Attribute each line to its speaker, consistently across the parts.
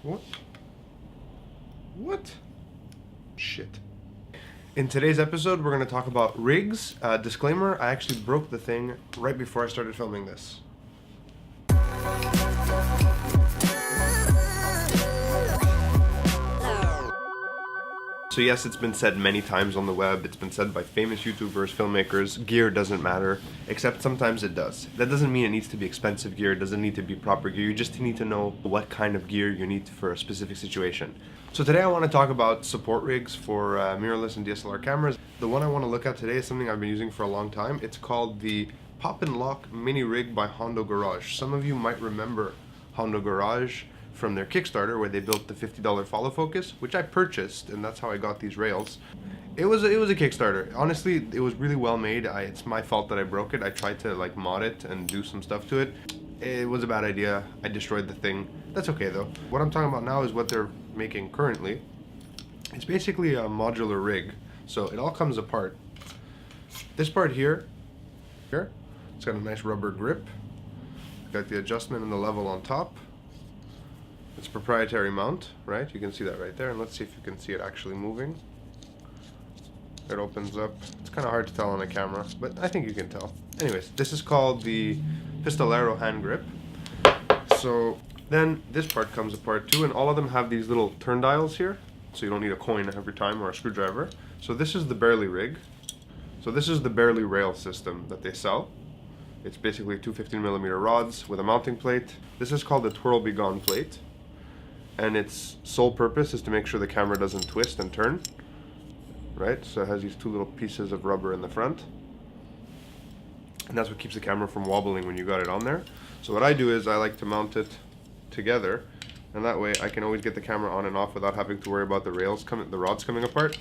Speaker 1: What? What? Shit. In today's episode, we're going to talk about rigs. Disclaimer, I actually broke the thing right before I started filming this. So yes, it's been said many times on the web, it's been said by famous YouTubers, filmmakers, gear doesn't matter, except sometimes it does. That doesn't mean it needs to be expensive gear, it doesn't need to be proper gear, you just need to know what kind of gear you need for a specific situation. So today I want to talk about support rigs for mirrorless and DSLR cameras. The one I want to look at today is something I've been using for a long time. It's called the Pop and Lock Mini Rig by Hondo Garage. Some of you might remember Hondo Garage from their Kickstarter where they built the $50 follow focus, which I purchased, and that's how I got these rails. It was a Kickstarter. Honestly, it was really well made. It's my fault that I broke it. I tried to like mod it and do some stuff to it. It was a bad idea. I destroyed the thing. That's okay though. What I'm talking about now is what they're making currently. It's basically a modular rig. So it all comes apart. This part here, it's got a nice rubber grip. Got the adjustment and the level on top. It's a proprietary mount, right? You can see that right there, and let's see if you can see it actually moving. It opens up. It's kind of hard to tell on a camera, but I think you can tell. Anyways, this is called the Pistolero hand grip. So then this part comes apart too, and all of them have these little turn dials here, so you don't need a coin every time or a screwdriver. So this is the Barely rig. So this is the Barely rail system that they sell. It's basically two 15mm rods with a mounting plate. This is called the Twirl Be Gone plate. And its sole purpose is to make sure the camera doesn't twist and turn, right? So it has these two little pieces of rubber in the front, and that's what keeps the camera from wobbling when you got it on there. So what I do is I like to mount it together, and that way I can always get the camera on and off without having to worry about the rods coming apart.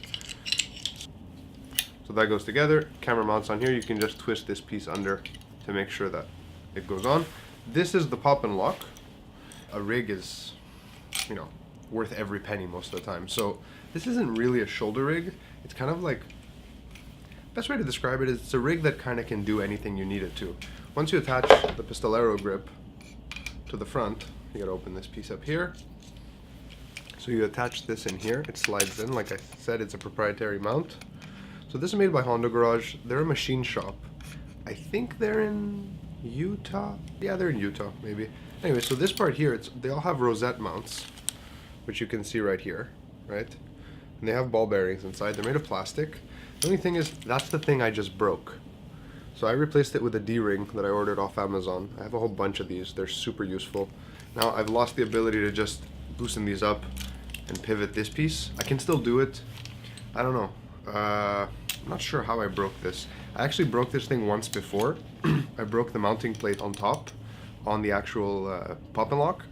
Speaker 1: So that goes together, camera mounts on here. You can just twist this piece under to make sure that it goes on. This is the Pop and Lock. A rig is, you know, worth every penny most of the time. So this isn't really a shoulder rig. It's kind of like, best way to describe it is it's a rig that kind of can do anything you need it to. Once you attach the Pistolero grip to the front, you gotta open this piece up here. So you attach this in here, it slides in. Like I said, it's a proprietary mount. So this is made by Hondo Garage. They're a machine shop. I think they're in Utah. Yeah, they're in Utah, maybe. Anyway, so this part here, they all have Rosette Mounts, which you can see right here, right? And they have ball bearings inside. They're made of plastic. The only thing is, that's the thing I just broke. So I replaced it with a D-ring that I ordered off Amazon. I have a whole bunch of these. They're super useful. Now I've lost the ability to just loosen these up and pivot this piece. I can still do it. I don't know. I'm not sure how I broke this. I actually broke this thing once before. I broke the mounting plate on top on the actual Pop and Lock,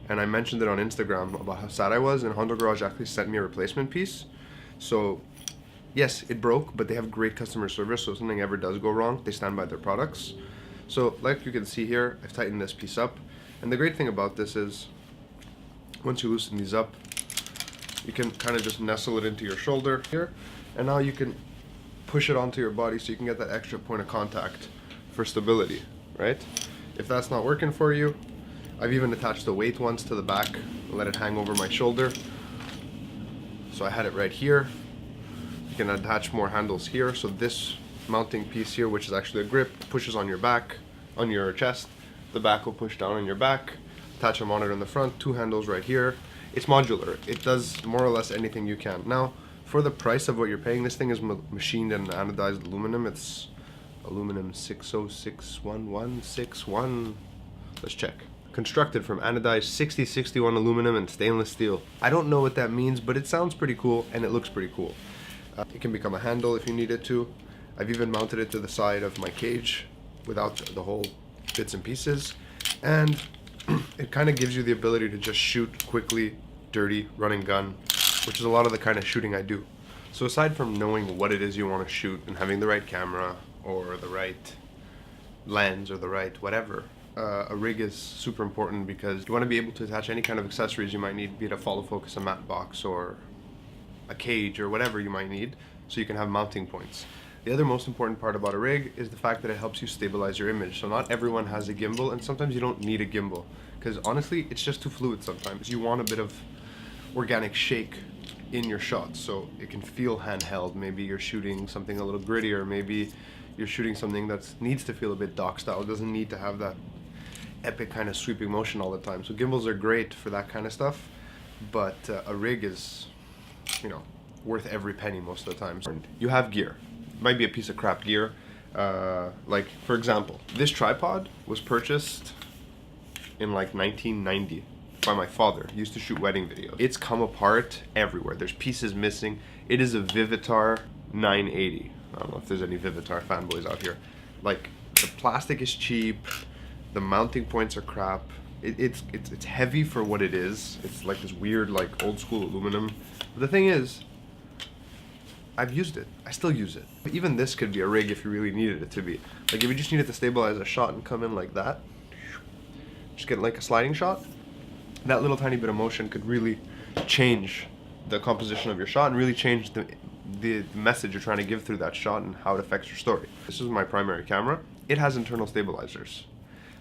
Speaker 1: and I mentioned it on Instagram about how sad I was, and Hondo Garage actually sent me a replacement piece. So yes, it broke, but they have great customer service, so if something ever does go wrong, they stand by their products. So like you can see here, I've tightened this piece up, and the great thing about this is once you loosen these up, you can kind of just nestle it into your shoulder here, and now you can push it onto your body so you can get that extra point of contact for stability, right? If that's not working for you, I've even attached the weight once to the back and let it hang over my shoulder. So I had it right here. You can attach more handles here. So this mounting piece here, which is actually a grip, pushes on your back, on your chest. The back will push down on your back. Attach a monitor in the front, two handles right here. It's modular. It does more or less anything you can. Now, for the price of what you're paying, this thing is machined in anodized aluminum. It's aluminum 6061161. Let's check. Constructed from anodized 6061 aluminum and stainless steel. I don't know what that means, but it sounds pretty cool and it looks pretty cool. It can become a handle if you need it to. I've even mounted it to the side of my cage without the whole bits and pieces. And it kind of gives you the ability to just shoot quickly, dirty, running gun, which is a lot of the kind of shooting I do. So aside from knowing what it is you want to shoot and having the right camera or the right lens or the right whatever, a rig is super important because you want to be able to attach any kind of accessories you might need, be it a follow focus, a matte box, or a cage, or whatever you might need, so you can have mounting points. The other most important part about a rig is the fact that it helps you stabilize your image. So not everyone has a gimbal, and sometimes you don't need a gimbal. because honestly, it's just too fluid sometimes. You want a bit of organic shake in your shots so it can feel handheld. Maybe you're shooting something a little grittier, maybe you're shooting something that needs to feel a bit dock style. It doesn't need to have that epic kind of sweeping motion all the time. So gimbals are great for that kind of stuff, but a rig is, you know, worth every penny most of the time. You have gear. It might be a piece of crap gear. Like, for example, this tripod was purchased in like 1990 by my father. He used to shoot wedding videos. It's come apart everywhere. There's pieces missing. It is a Vivitar 980. I don't know if there's any Vivitar fanboys out here. Like, the plastic is cheap. The mounting points are crap. It's heavy for what it is. It's like this weird, like, old school aluminum. But the thing is, I've used it. I still use it. Even this could be a rig if you really needed it to be. Like, if you just needed to stabilize a shot and come in like that, just get like a sliding shot, that little tiny bit of motion could really change the composition of your shot and really change the message you're trying to give through that shot and how it affects your story. This is my primary camera. It has internal stabilizers.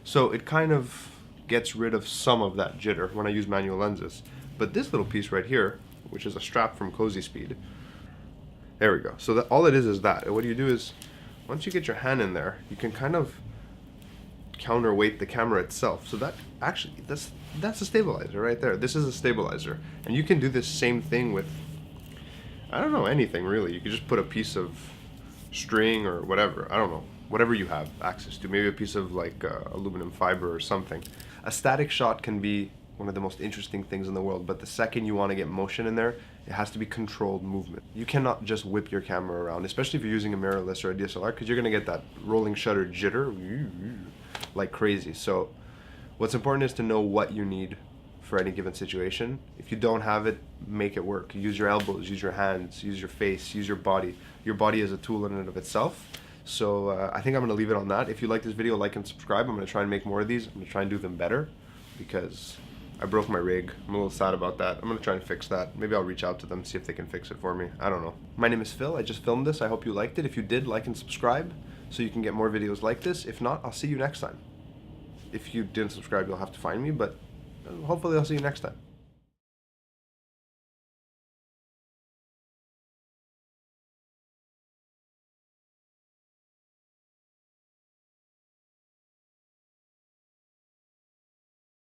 Speaker 1: So it kind of gets rid of some of that jitter when I use manual lenses. But this little piece right here, which is a strap from Cozy Speed, there we go. So all it is that. And what you do is, once you get your hand in there, you can kind of counterweight the camera itself. So that actually, that's a stabilizer right there. This is a stabilizer. And you can do this same thing with, I don't know, anything really. You could just put a piece of string or whatever. I don't know. Whatever you have access to. Maybe a piece of like aluminum fiber or something. A static shot can be one of the most interesting things in the world, but the second you want to get motion in there, it has to be controlled movement. You cannot just whip your camera around, especially if you're using a mirrorless or a DSLR, because you're going to get that rolling shutter jitter like crazy. So what's important is to know what you need for any given situation. If you don't have it, make it work. Use your elbows, use your hands, use your face, use your body. Your body is a tool in and of itself. So I think I'm going to leave it on that. If you like this video, like and subscribe. I'm going to try and make more of these. I'm going to try and do them better because I broke my rig. I'm a little sad about that. I'm going to try and fix that. Maybe I'll reach out to them, see if they can fix it for me. I don't know. My name is Phil. I just filmed this. I hope you liked it. If you did, like and subscribe so you can get more videos like this. If not, I'll see you next time. If you didn't subscribe, you'll have to find me, but hopefully I'll see you next time.